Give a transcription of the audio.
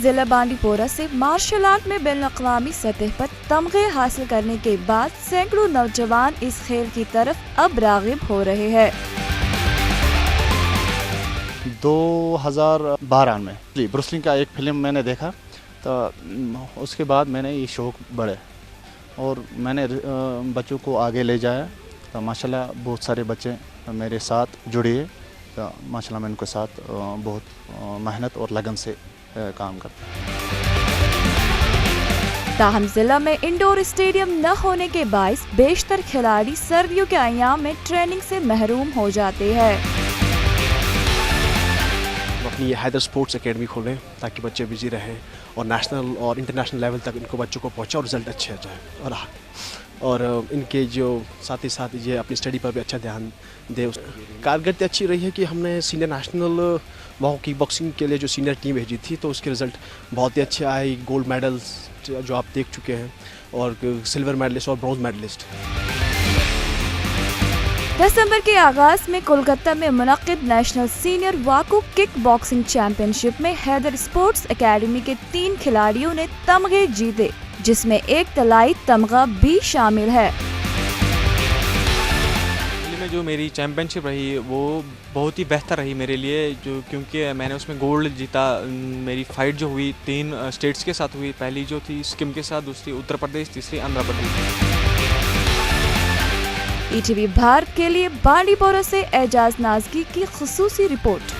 ضلع بانڈی پورہ سے مارشل آرٹ میں بین الاقوامی سطح پر تمغے حاصل کرنے کے بعد سینکڑوں نوجوان اس کھیل کی طرف اب راغب ہو رہے ہیں۔ 2012 میں بروسلنگ کا ایک فلم میں نے دیکھا تو اس کے بعد میں نے یہ شوق بڑھے اور میں نے بچوں کو آگے لے جایا تو ماشاءاللہ بہت سارے بچے میرے ساتھ جڑے تو ماشاءاللہ میں ان کے ساتھ بہت محنت اور لگن سے کام کرتا ہوں۔ تاہم ضلع میں انڈور اسٹیڈیم نہ ہونے کے باعث بیشتر کھلاڑی سردیوں کے ایام میں ٹریننگ سے محروم ہو جاتے ہیں۔ اپنی حیدر سپورٹس اکیڈمی کھولیں تاکہ بچے بزی رہیں اور نیشنل اور انٹرنیشنل لیول تک ان کو بچوں کو پہنچے اور رزلٹ اچھے جائیں اور ان کے جو ساتھ ہی ساتھ یہ اپنی اسٹڈی پر بھی اچھا دھیان دے۔ کارکردگی اچھی رہی ہے کہ ہم نے سینئر نیشنل کک باکسنگ کے لیے جو سینئر ٹیم بھیجی تھی تو اس کے رزلٹ بہت ہی اچھے آئے، گولڈ میڈلز جو آپ دیکھ چکے ہیں اور سلور میڈلسٹ اور برونز میڈلسٹ۔ دسمبر کے آغاز میں کولکتہ میں منعقد نیشنل سینئر واکو کک باکسنگ چیمپئن شپ میں حیدر اسپورٹس اکیڈمی کے 3 کھلاڑیوں نے تمغے جیتے، جس میں ایک طلائی تمغہ بھی شامل ہے۔ جو میری چیمپئن شپ رہی وہ بہت ہی بہتر رہی میرے لیے، جو کیونکہ میں نے اس میں گولڈ جیتا۔ میری فائٹ جو ہوئی 3 اسٹیٹس کے ساتھ ہوئی، پہلی جو تھی سکم کے ساتھ، دوسری اتر پردیش، تیسری آندھرا پردیش۔ ETV بھارت کے لیے بانڈی پورہ سے اعجاز نازکی کی خصوصی رپورٹ۔